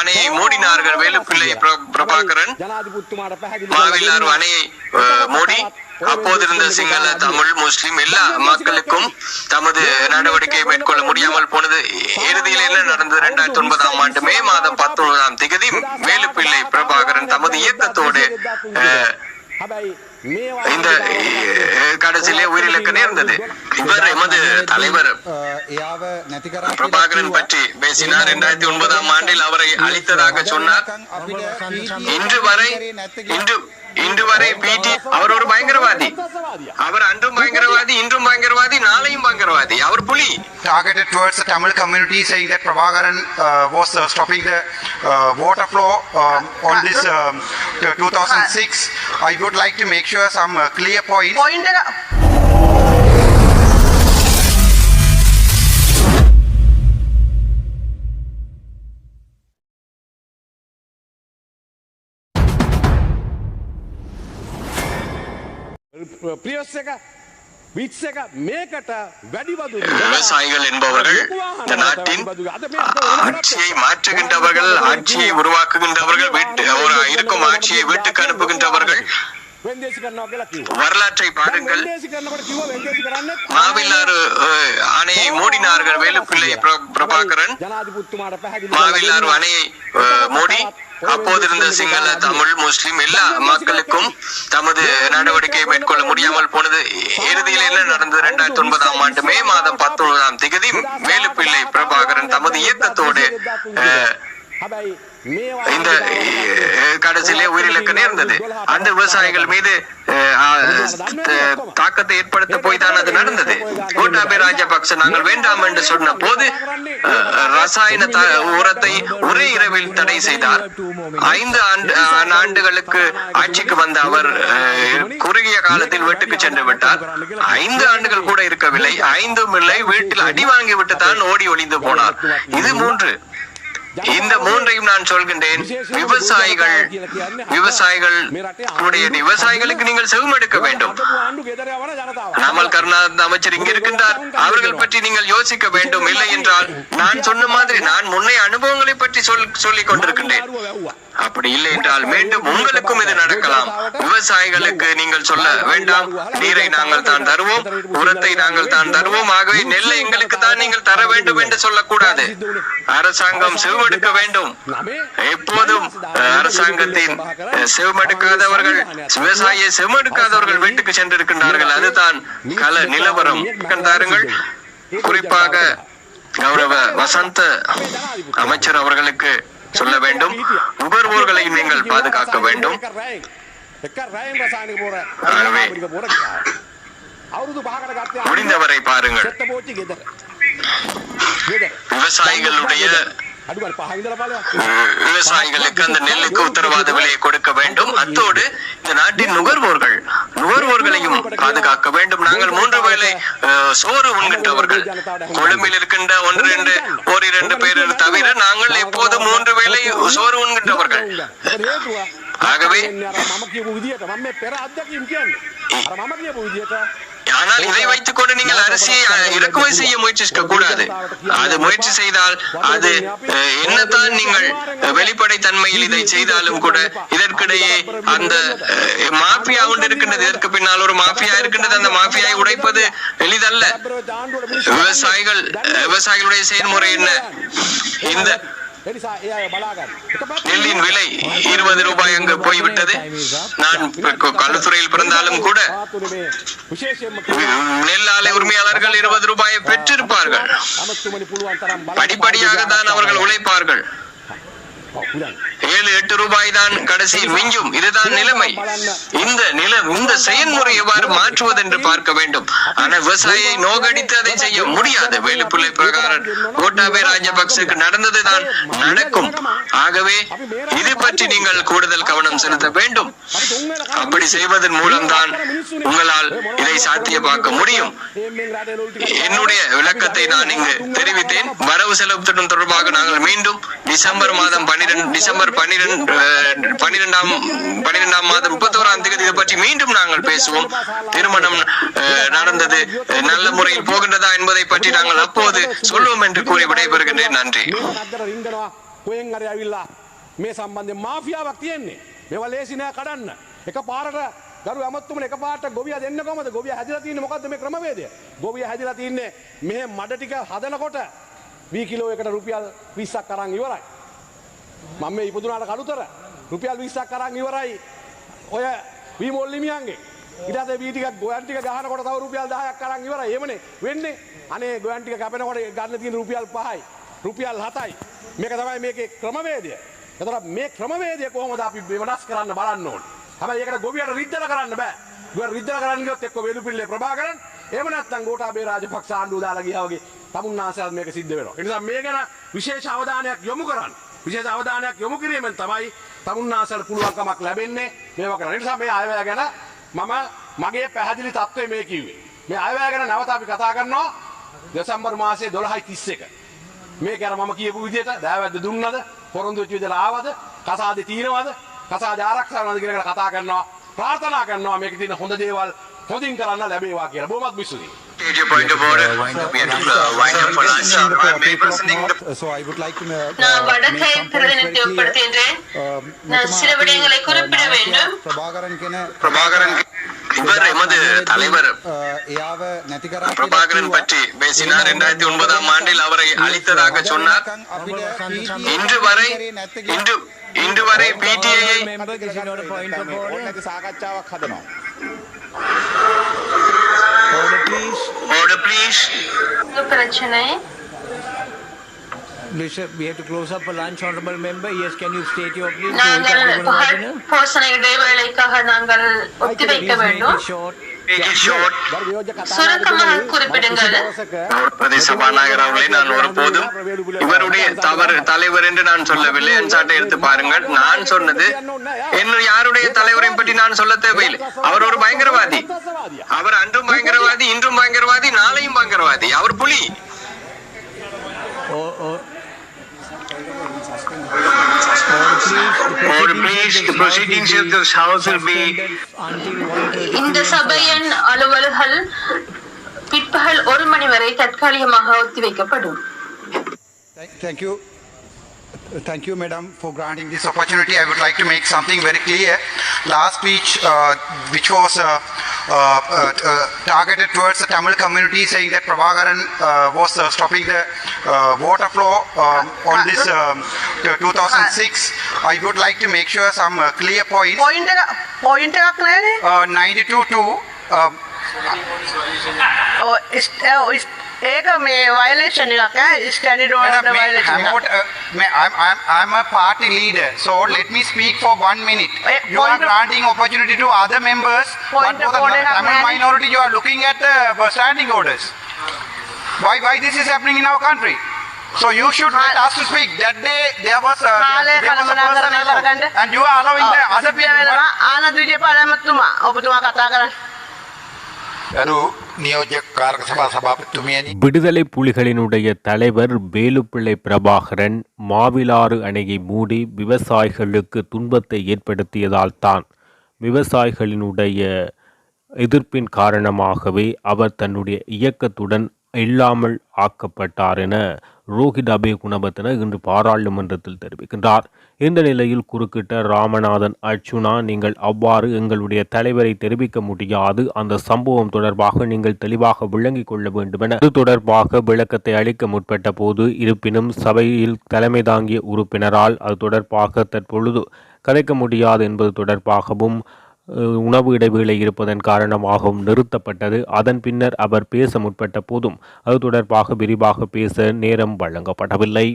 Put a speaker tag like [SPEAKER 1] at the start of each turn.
[SPEAKER 1] அணையை மூடினார்கள். வேலுப்பிள்ளை பிரபாகரன் மாவிலாறு அணையை மூடி அப்போதிருந்த சிங்கள, தமிழ், முஸ்லிம் எல்லா மக்களுக்கும் தமது நடவடிக்கையை மேற்கொள்ள முடியாமல் போனது. இறுதியில் என்ன நடந்தது? 2009ஆம் ஆண்டு மே மாதம் 19ஆம் தேதி வேலுப்பிள்ளை பிரபாகரன் தமது இயக்கத்தோடு இந்த கடைசியிலே உயிரிழக்க நேர்ந்தது. இவர் எமது தலைவர் பிரபாகரன் பற்றி பேசினார். 2009ஆம் ஆண்டில் அவரை அழித்ததாக சொன்னார். இன்று வரை பிடி அவர் ஒரு பயங்கரவாதி. அவர் அன்றும் பயங்கரவாதி, இன்றும் பயங்கரவாதி, நாளையும் பயங்கரவாதி. அவர் புலி.
[SPEAKER 2] Targeted towards the Tamil community, saying that Prabhakaran was stopping the water flow on this 2006. I would like to make sure some clear points.
[SPEAKER 1] விவசாயிகள் என்பவர்கள் இந்த நாட்டின் ஆட்சியை மாற்றுகின்றவர்கள், ஆட்சியை உருவாக்குகின்றவர்கள், இருக்கும் ஆட்சியை வீட்டுக்கு அனுப்புகின்றவர்கள். வரலாற்றை பாருங்கள். மாவிலாறு அணையை மூடினார்கள். வேலுப்பிள்ளை பிரபாகரன் மாவிலாறு அணையை மூடி அப்போதிருந்த சிங்கள, தமிழ், முஸ்லிம் எல்லா மக்களுக்கும் தமது நடவடிக்கையை மேற்கொள்ள முடியாமல் போனது. இறுதியில் என்ன நடந்தது? 2009ஆம் ஆண்டு மே மாதம் 19ஆம் தேதி வேலுப்பிள்ளை பிரபாகரன் தமது இயக்கத்தோடு இந்த கடைசியிலே உயிரிழக்க நேர்ந்தது. அந்த விவசாயிகள் மீது தாக்கத்தை ஏற்படுத்த போய் தான் அது நடந்தது. கோட்டாபய ராஜபக்ச நாங்கள் வேண்டாம் என்று சொன்ன போது ரசாயன உரத்தை ஒரே இரவில் தடை செய்தார். 5 ஆண்டுகளுக்கு ஆட்சிக்கு வந்த அவர் குறுகிய காலத்தில் வீட்டுக்கு சென்று விட்டார். 5 ஆண்டுகள் கூட இருக்கவில்லை. 5ம் இல்லை, வீட்டில் அடி வாங்கி விட்டு தான் ஓடி ஒளிந்து போனார். இது 3. இந்த 3ஐயும் நான் சொல்கின்றேன். விவசாயிகளுக்கு நீங்கள் செவிமடுக்க வேண்டும். நாமல் கருணாநிதி அமைச்சர் இங்கு இருக்கின்றார். அவர்கள் பற்றி நீங்கள் யோசிக்க வேண்டும். இல்லை என்றால் நான் சொன்ன மாதிரி நான் முன்னைய அனுபவங்களை பற்றி சொல்லிக் கொண்டிருக்கின்றேன். அப்படி இல்லை என்றால் மீண்டும் உங்களுக்கும் இது நடக்கலாம். விவசாயிகளுக்கு நீங்கள் சொல்ல வேண்டாம், நீரை நாங்கள் தான் தருவோம், உரத்தை நாங்கள் தான் தருவோம், ஆகவே நெல்லை எங்களுக்கு தான் நீங்கள் தர வேண்டும் என்று சொல்லக்கூடாது. அரசாங்கம் செவிமடுக்க வேண்டும். எப்போதும் அரசாங்கத்தின் செவிமடுக்காதவர்கள், விவசாயியை செவிமடுக்காதவர்கள் வீட்டுக்கு சென்றிருக்கின்றார்கள். அதுதான் கள நிலவரம். தாருங்கள். குறிப்பாக கௌரவ வசந்த அமைச்சர் அவர்களுக்கு சொல்ல வேண்டும், நுகர்வோர்களை நீங்கள் பாதுகாக்க வேண்டும். முடிந்தவரை பாருங்கள். விவசாயிகளுக்கு அந்த நெல்லுக்கு உத்தரவாத விலையை கொடுக்க வேண்டும். அத்தோடு இந்த நாட்டின் நுகர்வோர்களையும் பாதுகாக்க வேண்டும். நாங்கள் 3 வேளை சோறு உண்கின்றவர்கள், கொழும்பில் இருக்கின்ற 1-2 பேர் தவிர நாங்கள் எப்போது 3 வேளை சோறு உண்கின்றவர்கள். ஆகவே ஆனால் இதை வைத்துக் கொண்டு நீங்கள் அரிசியை இறக்குமதி செய்ய முயற்சிக்க கூடாது. அது முயற்சி செய்தால் அது என்னத்தான் நீங்கள் வெளிப்படை தன்மையில் இதை செய்தாலும் கூட இதற்கிடையே அந்த மாஃபியா ஒன்று இருக்கின்றது. இதற்கு பின்னால் ஒரு மாஃபியா இருக்கின்றது. அந்த மாஃபியாவை உடைப்பது எளிதல்ல. விவசாயிகளுடைய செயல்முறை என்ன? இந்த நெல்லின் விலை 20 ரூபாய் அங்கு போய்விட்டது. நான் கல்லுத்துறையில் பிறந்தாலும் கூட நெல் ஆலை உரிமையாளர்கள் 20 ரூபாயை பெற்றிருப்பார்கள். படிப்படியாக தான் அவர்கள் உழைப்பார்கள். 7-8 ரூபாய் தான் கடைசியில் மிஞ்சும். இதுதான் நிலைமை. இந்த செயல்முறை எவ்வாறு மாற்றுவது என்று பார்க்க வேண்டும். ஆனால் விவசாயியை நோகடித்து அதை செய்ய முடியாது. வேலுப்பிள்ளை பிரகாரன் கோட்டாபய ராஜபக்சேக்கு நடந்ததுதான் நடக்கும். ஆகவே இது பற்றி நீங்கள் கூடுதல் கவனம் செலுத்த வேண்டும். அப்படி செய்வதன் மூலம்தான் உங்களால் இதை சாத்தியமாக்க முடியும். என்னுடைய விளக்கத்தை நான் இங்கு தெரிவித்தேன். வரவு செலவு திட்டம் தொடர்பாக நாங்கள் மீண்டும் டிசம்பர் 12ஆம் மாதம் 31ஆம் தேதி இதை பற்றி மீண்டும் நாங்கள் பேசுவோம். திருமணம் நடந்தது நல்ல முறையில் போகின்றதா என்பதை பற்றி நாங்கள் அப்போது சொல்வோம் என்று கூறி விடைபெறுகின்றேன். நன்றி.
[SPEAKER 3] කොහෙන් හරි ඇවිල්ලා මේ සම්බන්ධයෙන් මාෆියාවක් තියෙන්නේ. මේවා ලේසි නෑ කඩන්න. එකපාරට ගරු ඇමතුමනි එකපාරට ගොවියා දෙන්න කොහමද? ගොවියා හැදිලා තියෙන්නේ මොකද්ද මේ ක්‍රමවේදය? ගොවියා හැදිලා තින්නේ මෙහෙ මඩ ටික හදනකොට වී කිලෝ එකට රුපියල් 20ක් අරන් ඉවරයි. මම මේ ඉපදුනාට කඩුතර රුපියල් 20ක් අරන් ඉවරයි. ඔය වී මොල්ලිමියන්ගේ ඊට පස්සේ වී ටික ගොයන් ටික ගහනකොට තව රුපියල් 10ක් අරන් ඉවරයි. එමනේ වෙන්නේ. අනේ ගොයන් ටික කැපෙනකොට ගන්න තියෙන රුපියල් 5යි. රුපියල් 7යි. මේක තමයි මේකේ ක්‍රමවේදය. එතකොට මේ ක්‍රමවේදය කොහොමද අපි වෙනස් කරන්න බලන්න ඕනේ. හැබැයි ඒකට ගොවියට රිද්දලා කරන්න බෑ. ගොවියට රිද්දලා කරන්න ගියොත් එක්ක වේලුපිල්ලේ ප්‍රභාකරන් එහෙම නැත්නම් ගෝඨාභය රාජපක්ෂ ආණ්ඩුව දාලා ගියා වගේ තමුන්නාසයත් මේක සිද්ධ වෙනවා. ඒ නිසා මේ ගැන විශේෂ අවධානයක් යොමු කරන්න. විශේෂ අවධානයක් යොමු කිරීමෙන් තමයි තමුන්නාසයට පුළුවන්කමක් ලැබෙන්නේ මේවා කරන්න. ඒ නිසා මේ අයවැය ගැන මම මගේ පැහැදිලි තත්ත්වය මේ කිව්වේ. මේ අයවැය ගැන නැවත අපි කතා කරනවා දෙසැම්බර් මාසයේ 12:31. මේක අර මම කියපු විදිහට දෑවැද්ද දුන්නද? පොරොන්දු වෙච්ච විදිහට ආවද? කසාදේ තියෙනවද? කසාදේ ආරක්ෂා වෙනවද කියන එක කතා කරනවා. ප්‍රාර්ථනා කරනවා මේකේ තියෙන හොඳ දේවල් හොඳින් කරන්න ලැබේවා කියලා. බොහොමත් විශ්වාසයි.
[SPEAKER 1] Take your point of order. We have to wind up for lunch.
[SPEAKER 2] So I would like to
[SPEAKER 4] நான் வடக்கை பிரதிநிதித்துவப்படுத்துகின்றேன். நான் சில விடயங்களை குறிப்பிட வேண்டும்.
[SPEAKER 1] பிரபாகரன் இவர் எமது தலைவர் பிரபாகரன் பற்றி பேசினார். 2009ஆம் ஆண்டில் அவரை அழித்ததாக சொன்னார். இன்று வரை PTA
[SPEAKER 3] සාකච්ඡාවක් හදනවා.
[SPEAKER 1] order please.
[SPEAKER 4] பிரச்சனை
[SPEAKER 5] Listen, we have to close up for lunch, honorable member. Yes, can you state your please?
[SPEAKER 4] நாங்கள் பகல் போசனை இடைவேளைக்காக நாங்கள் ஒத்திவைக்க வேண்டும்.
[SPEAKER 1] Make it short.
[SPEAKER 4] சுருக்கமாக குறிப்பிடுங்கள்.
[SPEAKER 1] பிரதி சபாநாயகர் அவர்களை நான் ஒருபோதும் இவருடைய தலைவர் என்று நான் சொல்லவில்லை. என் சாட்டை எடுத்து பாருங்கள். நான் சொன்னது இன்னும் யாருடைய தலைவரையும் பற்றி நான் சொல்ல தேவையில்லை. அவர் ஒரு பயங்கரவாதி. அவர் அன்றும் பயங்கரவாதி, இன்றும் பயங்கரவாதி, நாளையும் பயங்கரவாதி. அவர் புலி. Order please. The proceedings of this house will be.
[SPEAKER 4] இந்த சபையின் அலுவல்கள் பிற்பகல் 1 மணி வரை தற்காலிகமாக ஒத்திவைக்கப்படும்.
[SPEAKER 2] Thank you, madam, for granting this opportunity. I would like to make something very clear. Last speech, which was targeted towards the Tamil community, saying that Prabhakaran was stopping the water flow on this 2006. I would like to make sure some clear points.
[SPEAKER 6] Point එකක් නෑනේ.
[SPEAKER 2] 92.2.
[SPEAKER 6] ඒක මේ violation එකක් ඈ standard order violation
[SPEAKER 2] I'm a party leader, so let me speak for 1 minute. You are granting opportunity to other members, but for the Tamil minority you are looking at the standing orders. Why this is happening in our country? So you should let us to speak. That day there was a person allowed, and you are allowing the other people.
[SPEAKER 6] Ananda විජේපාලමතුමා ඔබතුමා කතා කරන්න.
[SPEAKER 7] விடுதலை புலிகளினுடைய தலைவர் வேலுப்பிள்ளை பிரபாகரன் மாவிலாறு அணையை மூடி விவசாயிகளுக்கு துன்பத்தை ஏற்படுத்தியதால் தான் விவசாயிகளினுடைய எதிர்ப்பின் காரணமாகவே அவர் தன்னுடைய இயக்கத்துடன் இல்லாமல் ஆக்கப்பட்டார் என ரோஹித் அபேகுணபத்தின இன்று பாராளுமன்றத்தில் தெரிவிக்கின்றார். இந்த நிலையில் குறுக்கிட்ட ராமநாதன் அர்ச்சுனா, நீங்கள் அவ்வாறு எங்களுடைய தலைவரை தெரிவிக்க முடியாது. அந்த சம்பவம் தொடர்பாக நீங்கள் தெளிவாக விளங்கிக் கொள்ள வேண்டும் என இது தொடர்பாக விளக்கத்தை அளிக்க முற்பட்ட போது, இருப்பினும் சபையில் தலைமை தாங்கிய உறுப்பினரால் அது தொடர்பாக தற்பொழுது கதைக்க முடியாது என்பது தொடர்பாகவும் உணவு இடைவேளை இருப்பதன் காரணமாகவும் நிறுத்தப்பட்டது. அதன் பின்னர் அவர் பேச முற்பட்ட போதும் அது தொடர்பாக விரிவாக பேச நேரம் வழங்கப்படவில்லை.